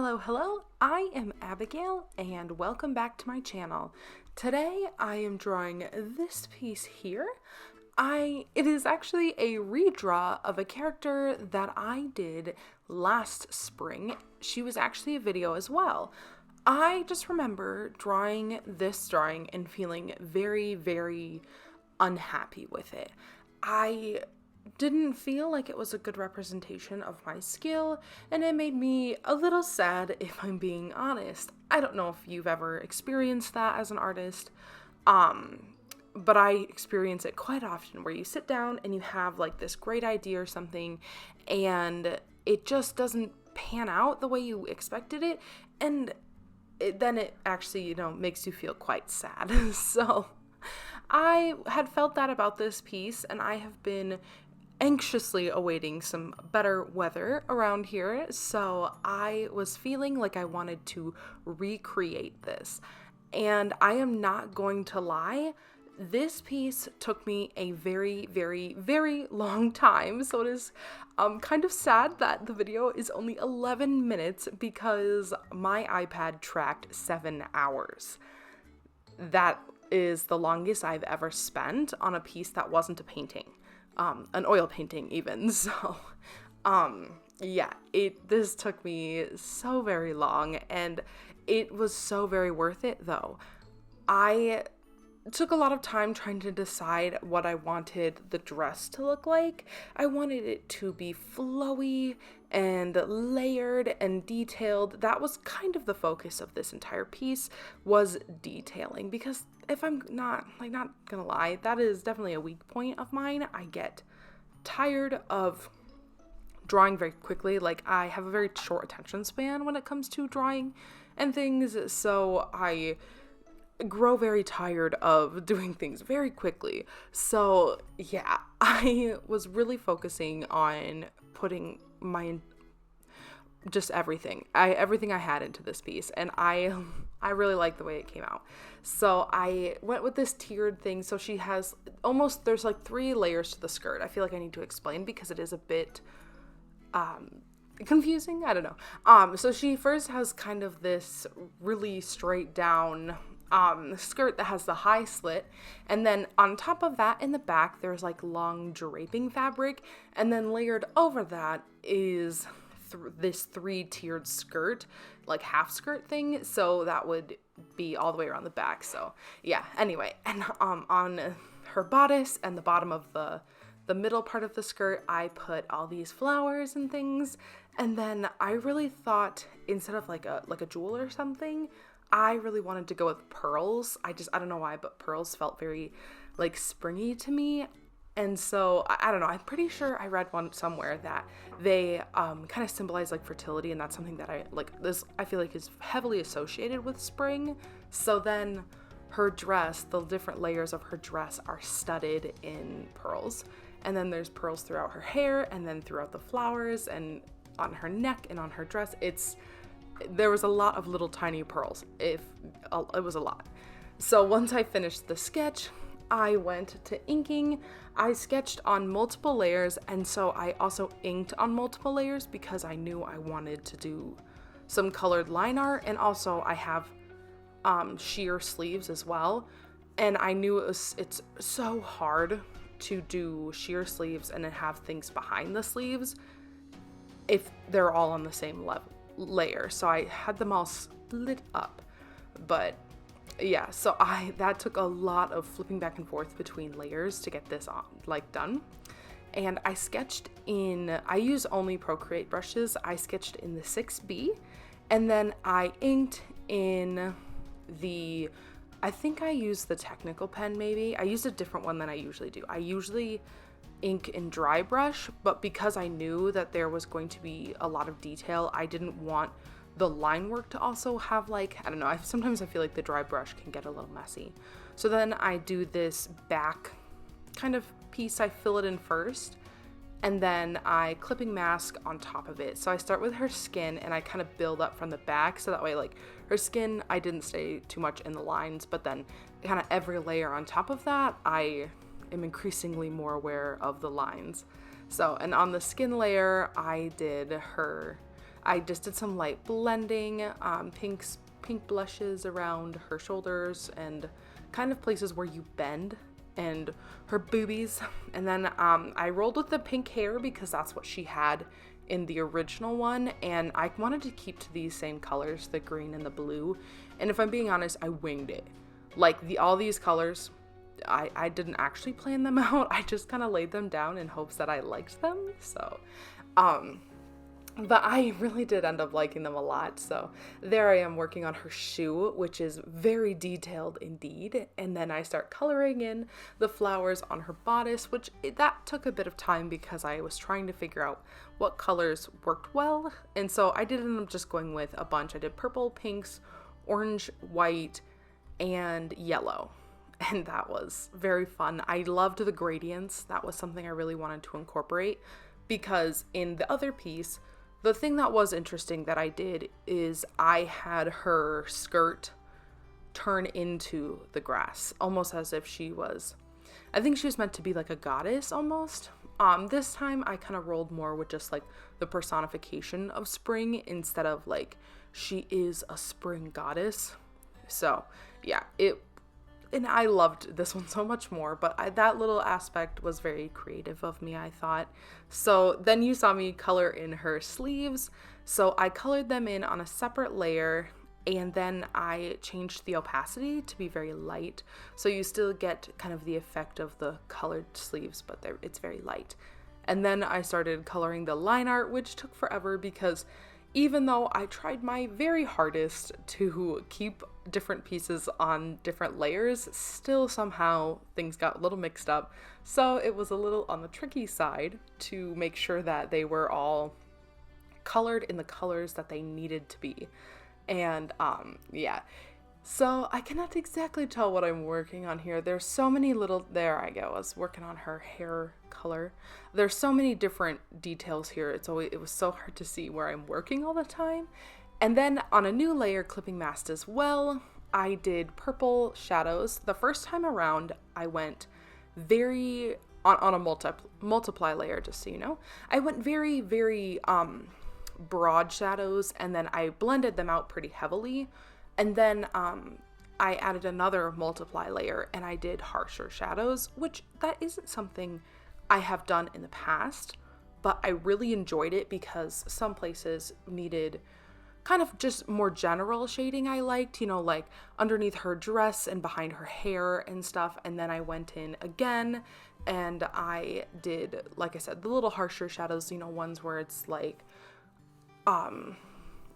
Hello, I am Abigail and welcome back to my channel. Today I am drawing this piece here. It is actually a redraw of a character that I did last spring. She was actually a video as well. I just remember drawing this drawing and feeling very, very unhappy with it. I didn't feel like it was a good representation of my skill, and it made me a little sad, if I'm being honest. I don't know if you've ever experienced that as an artist, but I experience it quite often, where you sit down and you have like this great idea or something, and it just doesn't pan out the way you expected it, and then it actually, makes you feel quite sad. So I had felt that about this piece, and I have been anxiously awaiting some better weather around here, so I was feeling like I wanted to recreate this. And I am not going to lie, this piece took me a very, very, very long time, so it is kind of sad that the video is only 11 minutes because my iPad tracked 7 hours. That is the longest I've ever spent on a piece that wasn't a painting. An oil painting even. So, this took me so very long, and it was so very worth it though. I took a lot of time trying to decide what I wanted the dress to look like. I wanted it to be flowy and layered and detailed. That was kind of the focus of this entire piece, was detailing, because if I'm not gonna lie, that is definitely a weak point of mine. I get tired of drawing very quickly. Like, I have a very short attention span when it comes to drawing and things, so I grow very tired of doing things very quickly. So yeah, I was really focusing on putting just everything I had into this piece, and I really like the way it came out. So I went with this tiered thing. So she has there's like 3 layers to the skirt. I feel like I need to explain because it is a bit confusing. I don't know. So she first has kind of this really straight down skirt that has the high slit, and then on top of that in the back there's like long draping fabric, and then layered over that is this 3-tiered skirt, like half skirt thing, so that would be all the way around the back. So yeah, anyway, and on her bodice and the bottom of the middle part of the skirt, I put all these flowers and things, and then I really thought, instead of like a jewel or something, I really wanted to go with pearls. I don't know why, but pearls felt very like springy to me. And so I don't know, I'm pretty sure I read one somewhere that they kind of symbolize like fertility, and that's something that I feel like is heavily associated with spring. So then her dress, the different layers of her dress are studded in pearls. And then there's pearls throughout her hair, and then throughout the flowers, and on her neck and on her dress. There was a lot of little tiny pearls. It was a lot. So once I finished the sketch, I went to inking. I sketched on multiple layers, and so I also inked on multiple layers because I knew I wanted to do some colored line art, and also I have sheer sleeves as well. And I knew it's so hard to do sheer sleeves and then have things behind the sleeves if they're all on the same layer. So I had them all split up. But yeah, so that took a lot of flipping back and forth between layers to get this done. And I use only Procreate brushes. I sketched in the 6B, and then I inked in I think I used the technical pen maybe. I used a different one than I usually do. I usually ink in dry brush, but because I knew that there was going to be a lot of detail, I didn't want the line work to also have sometimes I feel like the dry brush can get a little messy. So then I do this back kind of piece. I fill it in first, and then I clipping mask on top of it. So I start with her skin, and I kind of build up from the back, so that way like her skin, I didn't stay too much in the lines, but then kind of every layer on top of that, I am increasingly more aware of the lines. So, and on the skin layer, I I just did some light blending, pink blushes around her shoulders and kind of places where you bend, and her boobies. And then I rolled with the pink hair because that's what she had in the original one, and I wanted to keep to these same colors, the green and the blue. And if I'm being honest, I winged it. Like all these colors, I didn't actually plan them out. I just kind of laid them down in hopes that I liked them. So but I really did end up liking them a lot. So there I am working on her shoe, which is very detailed indeed. And then I start coloring in the flowers on her bodice, which that took a bit of time because I was trying to figure out what colors worked well. And so I did end up just going with a bunch. I did purple, pinks, orange, white, and yellow. And that was very fun. I loved the gradients. That was something I really wanted to incorporate because in the other piece, the thing that was interesting that I did is I had her skirt turn into the grass, almost as if I think she was meant to be like a goddess almost. This time I kind of rolled more with just like the personification of spring instead of like she is a spring goddess. So yeah, and I loved this one so much more, but that little aspect was very creative of me, I thought. So then you saw me color in her sleeves. So I colored them in on a separate layer, and then I changed the opacity to be very light. So you still get kind of the effect of the colored sleeves, but it's very light. And then I started coloring the line art, which took forever because even though I tried my very hardest to keep different pieces on different layers, still somehow things got a little mixed up. So it was a little on the tricky side to make sure that they were all colored in the colors that they needed to be. And yeah. So I cannot exactly tell what I'm working on here. There's so many there I go. I was working on her hair color. There's so many different details here. It was so hard to see where I'm working all the time. And then on a new layer clipping mask as well, I did purple shadows. The first time around, I went very, on a multiply layer, just so you know, I went very, very broad shadows, and then I blended them out pretty heavily. And then I added another multiply layer and I did harsher shadows, which that isn't something I have done in the past, but I really enjoyed it because some places needed kind of just more general shading I liked, like underneath her dress and behind her hair and stuff. And then I went in again and I did, like I said, the little harsher shadows, ones where it's like,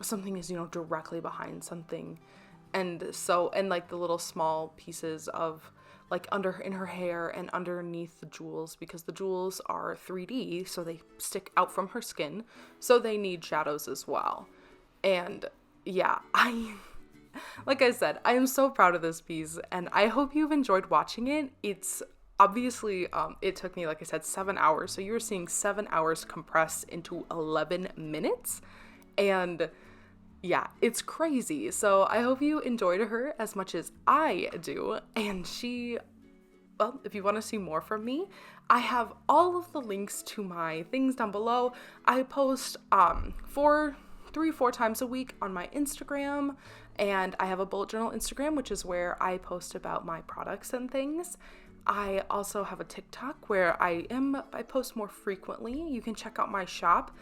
something is, directly behind something. And like the little small pieces of like in her hair and underneath the jewels, because the jewels are 3D, so they stick out from her skin. So they need shadows as well. And yeah, like I said, I am so proud of this piece and I hope you've enjoyed watching it. It's obviously, it took me, like I said, 7 hours. So you're seeing 7 hours compressed into 11 minutes. And yeah, it's crazy. So I hope you enjoyed her as much as I do. And if you want to see more from me, I have all of the links to my things down below. I post 3-4 times a week on my Instagram, and I have a bullet journal Instagram, which is where I post about my products and things. I also have a TikTok where I post more frequently. You can check out my shop.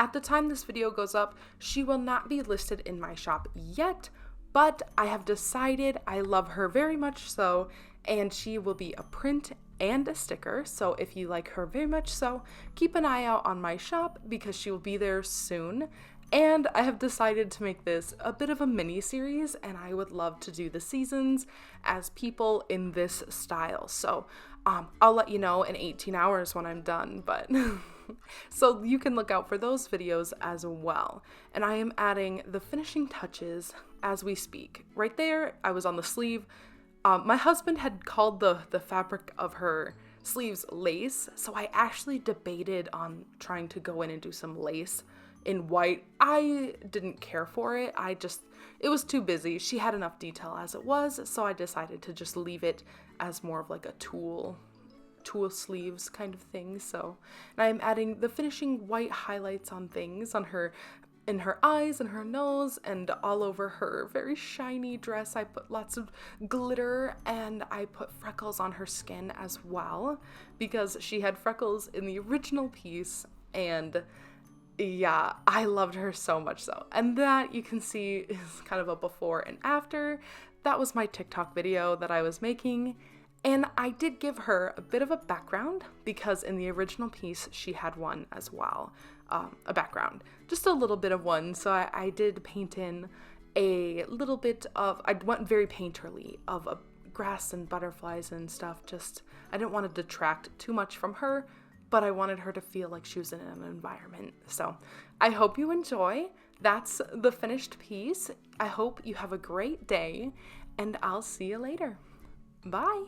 At the time this video goes up, she will not be listed in my shop yet, but I have decided I love her very much so, and she will be a print and a sticker. So if you like her very much so, keep an eye out on my shop because she will be there soon. And I have decided to make this a bit of a mini series, and I would love to do the seasons as people in this style. So I'll let you know in 18 hours when I'm done, but so you can look out for those videos as well. And I am adding the finishing touches as we speak. Right there, I was on the sleeve. My husband had called the fabric of her sleeves lace, so I actually debated on trying to go in and do some lace in white. I didn't care for it. It was too busy. She had enough detail as it was, so I decided to just leave it as more of like a tulle sleeves kind of thing. So, and I'm adding the finishing white highlights on things on her in her eyes and her nose and all over her very shiny dress. I put lots of glitter, and I put freckles on her skin as well because she had freckles in the original piece, and yeah, I loved her so much so. And that you can see is kind of a before and after. That was my TikTok video that I was making. And I did give her a bit of a background because in the original piece, she had one as well, a background, just a little bit of one. So I did paint in a little bit of, I went very painterly of a grass and butterflies and stuff. Just, I didn't want to detract too much from her, but I wanted her to feel like she was in an environment. So I hope you enjoy. That's the finished piece. I hope you have a great day, and I'll see you later. Bye.